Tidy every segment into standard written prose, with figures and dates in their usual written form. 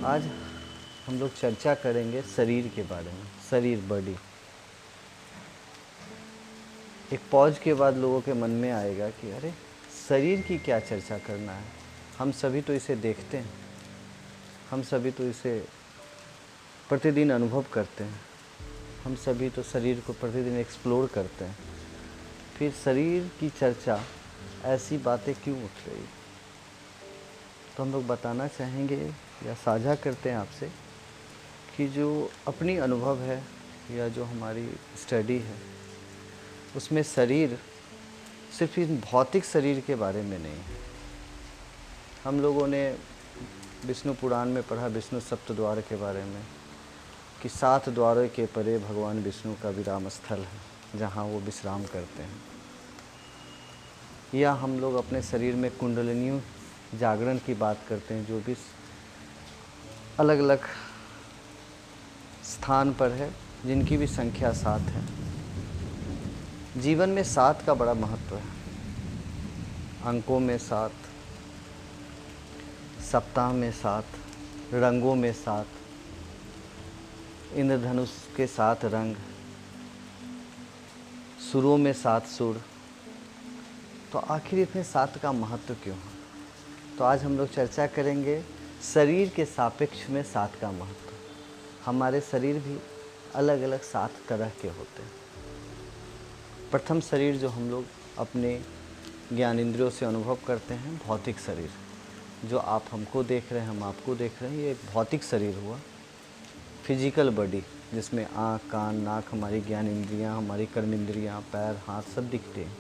आज हम लोग चर्चा करेंगे शरीर के बारे में। शरीर, बॉडी। एक पॉज के बाद लोगों के मन में आएगा कि अरे शरीर की क्या चर्चा करना है, हम सभी तो इसे देखते हैं, हम सभी तो इसे प्रतिदिन अनुभव करते हैं, हम सभी तो शरीर को प्रतिदिन एक्सप्लोर करते हैं। फिर शरीर की चर्चा, ऐसी बातें क्यों उठ रही? तो हम लोग बताना चाहेंगे या साझा करते हैं आपसे कि जो अपनी अनुभव है या जो हमारी स्टडी है, उसमें शरीर सिर्फ इस भौतिक शरीर के बारे में नहीं है। हम लोगों ने विष्णु पुराण में पढ़ा, विष्णु सप्तद्वार के बारे में, कि 7 द्वारों के परे भगवान विष्णु का विराम स्थल है, जहाँ वो विश्राम करते हैं। या हम लोग अपने शरीर में कुंडलिनी जागरण की बात करते हैं, जो भी अलग अलग स्थान पर है, जिनकी भी संख्या 7 है। जीवन में 7 का बड़ा महत्व है। अंकों में 7, सप्ताह में 7, रंगों में 7, इंद्रधनुष के 7 रंग, सुरों में 7 सुर। तो आखिर इतने 7 का महत्व क्यों है? तो आज हम लोग चर्चा करेंगे शरीर के सापेक्ष में 7 का महत्व। हमारे शरीर भी अलग अलग 7 तरह के होते हैं। प्रथम शरीर जो हम लोग अपने ज्ञानेंद्रियों से अनुभव करते हैं, भौतिक शरीर, जो आप हमको देख रहे हैं, हम आपको देख रहे हैं, ये एक भौतिक शरीर हुआ। फिजिकल बॉडी, जिसमें आँख, कान, नाक, हमारी ज्ञानेंद्रियाँ, हमारी कर्मेंद्रियाँ, पैर, हाथ सब दिखते हैं।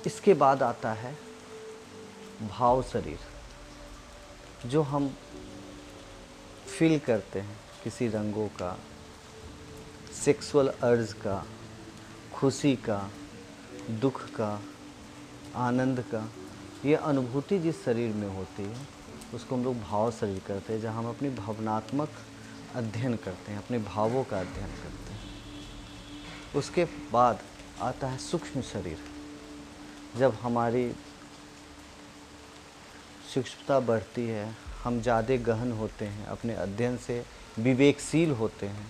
इसके बाद आता है भाव शरीर, जो हम फील करते हैं, किसी रंगों का, सेक्सुअल अर्ज का, खुशी का, दुख का, आनंद का, ये अनुभूति जिस शरीर में होती है, उसको हम लोग भाव शरीर करते हैं, जहाँ हम अपनी भावनात्मक अध्ययन करते हैं, अपने भावों का अध्ययन करते हैं। उसके बाद आता है सूक्ष्म शरीर। जब हमारी सूक्ष्मता बढ़ती है, हम ज़्यादा गहन होते हैं, अपने अध्ययन से विवेकशील होते हैं,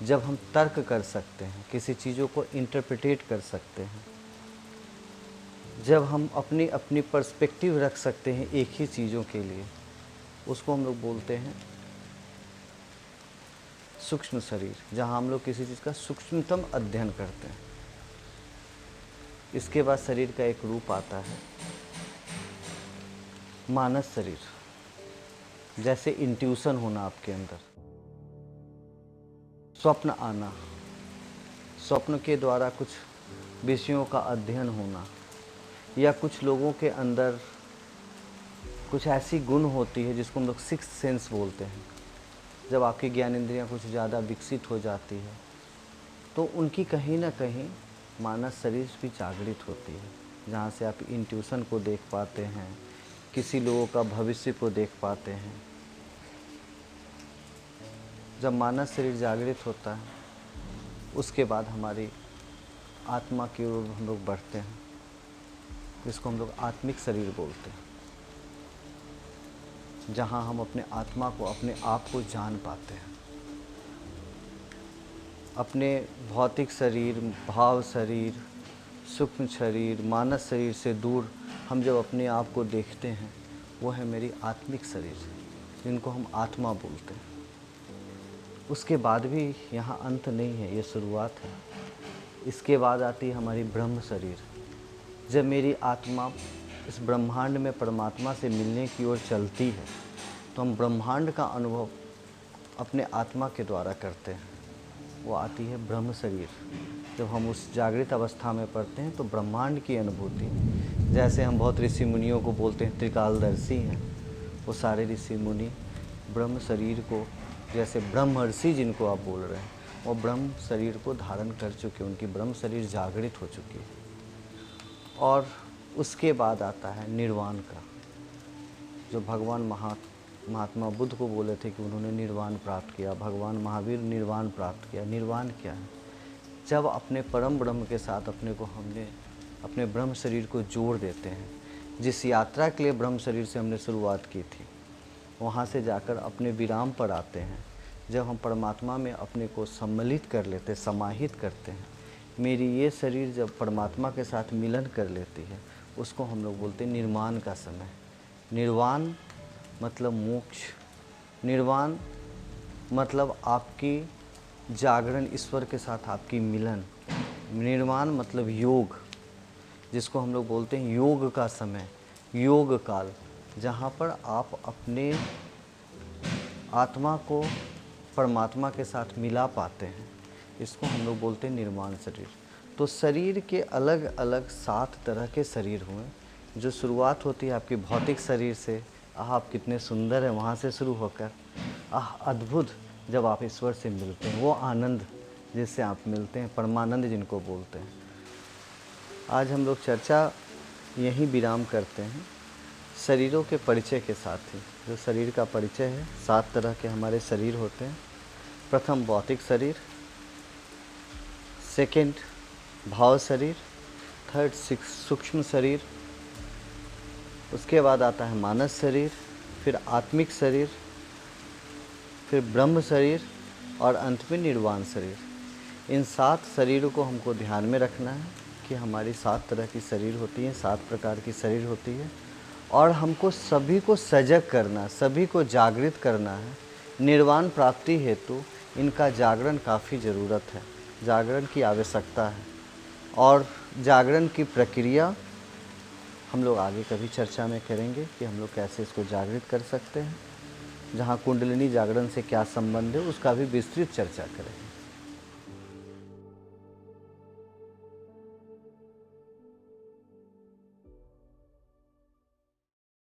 जब हम तर्क कर सकते हैं, किसी चीज़ों को इंटरप्रिटेट कर सकते हैं, जब हम अपनी अपनी पर्सपेक्टिव रख सकते हैं एक ही चीज़ों के लिए, उसको हम लोग बोलते हैं सूक्ष्म शरीर, जहाँ हम लोग किसी चीज़ का सूक्ष्मतम अध्ययन करते हैं। इसके बाद शरीर का एक रूप आता है मानस शरीर, जैसे इंट्यूशन होना आपके अंदर, स्वप्न आना, स्वप्न के द्वारा कुछ विषयों का अध्ययन होना, या कुछ लोगों के अंदर कुछ ऐसी गुण होती है जिसको हम लोग सिक्स्थ सेंस बोलते हैं। जब आपकी ज्ञानेंद्रियाँ कुछ ज़्यादा विकसित हो जाती है, तो उनकी कहीं ना कहीं मानस शरीर भी जागृत होती है, जहाँ से आप इंट्यूशन को देख पाते हैं, किसी लोगों का भविष्य को देख पाते हैं। जब मानस शरीर जागृत होता है, उसके बाद हमारी आत्मा की ओर हम लोग बढ़ते हैं, जिसको हम लोग आत्मिक शरीर बोलते हैं, जहाँ हम अपने आत्मा को, अपने आप को जान पाते हैं। अपने भौतिक शरीर, भाव शरीर, सूक्ष्म शरीर, मानस शरीर से दूर हम जब अपने आप को देखते हैं, वो है मेरी आत्मिक शरीर, जिनको हम आत्मा बोलते हैं। उसके बाद भी यहाँ अंत नहीं है, ये शुरुआत है। इसके बाद आती है हमारी ब्रह्म शरीर। जब मेरी आत्मा इस ब्रह्मांड में परमात्मा से मिलने की ओर चलती है, तो हम ब्रह्मांड का अनुभव अपने आत्मा के द्वारा करते हैं। वो आती है ब्रह्म शरीर। जब हम उस जागृत अवस्था में पड़ते हैं, तो ब्रह्मांड की अनुभूति, जैसे हम बहुत ऋषि मुनियों को बोलते हैं त्रिकालदर्शी हैं, वो सारे ऋषि मुनि ब्रह्म शरीर को, जैसे ब्रह्मर्षि जिनको आप बोल रहे हैं, वो ब्रह्म शरीर को धारण कर चुके, उनकी ब्रह्म शरीर जागृत हो चुकी है। और उसके बाद आता है निर्वाण का, जो भगवान महात्मा बुद्ध को बोले थे कि उन्होंने निर्वाण प्राप्त किया, भगवान महावीर निर्वाण प्राप्त किया। निर्वाण क्या है? जब अपने परम ब्रह्म के साथ अपने को हमने अपने ब्रह्म शरीर को जोड़ देते हैं। जिस यात्रा के लिए ब्रह्म शरीर से हमने शुरुआत की थी, वहाँ से जाकर अपने विराम पर आते हैं। जब हम परमात्मा में अपने को सम्मिलित कर लेते, समाहित करते हैं, मेरी ये शरीर जब परमात्मा के साथ मिलन कर लेती है, उसको हम लोग बोलते हैं निर्वाण का समय। निर्वाण मतलब मोक्ष, निर्वाण मतलब आपकी जागरण, ईश्वर के साथ आपकी मिलन। निर्वाण मतलब योग, जिसको हम लोग बोलते हैं योग का समय, योग काल, जहाँ पर आप अपने आत्मा को परमात्मा के साथ मिला पाते हैं। इसको हम लोग बोलते हैं निर्वाण शरीर। तो शरीर के अलग अलग 7 तरह के शरीर हुए। जो शुरुआत होती है आपकी भौतिक शरीर से, आप कितने सुंदर हैं, वहाँ से शुरू होकर अद्भुत जब आप ईश्वर से मिलते हैं, वो आनंद जिससे आप मिलते हैं, परमानंद जिनको बोलते हैं। आज हम लोग चर्चा यहीं विराम करते हैं शरीरों के परिचय के साथ ही। जो शरीर का परिचय है, 7 तरह के हमारे शरीर होते हैं। प्रथम भौतिक शरीर, सेकंड भाव शरीर, थर्ड सूक्ष्म शरीर, उसके बाद आता है मानस शरीर, फिर आत्मिक शरीर, फिर ब्रह्म शरीर और अंत में निर्वाण शरीर। इन 7 शरीरों को हमको ध्यान में रखना है कि हमारी 7 तरह की शरीर होती हैं, 7 प्रकार की शरीर होती है, और हमको सभी को सजग करना, सभी को जागृत करना है। निर्वाण प्राप्ति हेतु इनका जागरण काफ़ी ज़रूरत है, जागरण की आवश्यकता है। और जागरण की प्रक्रिया हम लोग आगे कभी चर्चा में करेंगे कि हम लोग कैसे इसको जागृत कर सकते हैं। जहाँ कुंडलिनी जागरण से क्या संबंध है, उसका भी विस्तृत चर्चा करेंगे।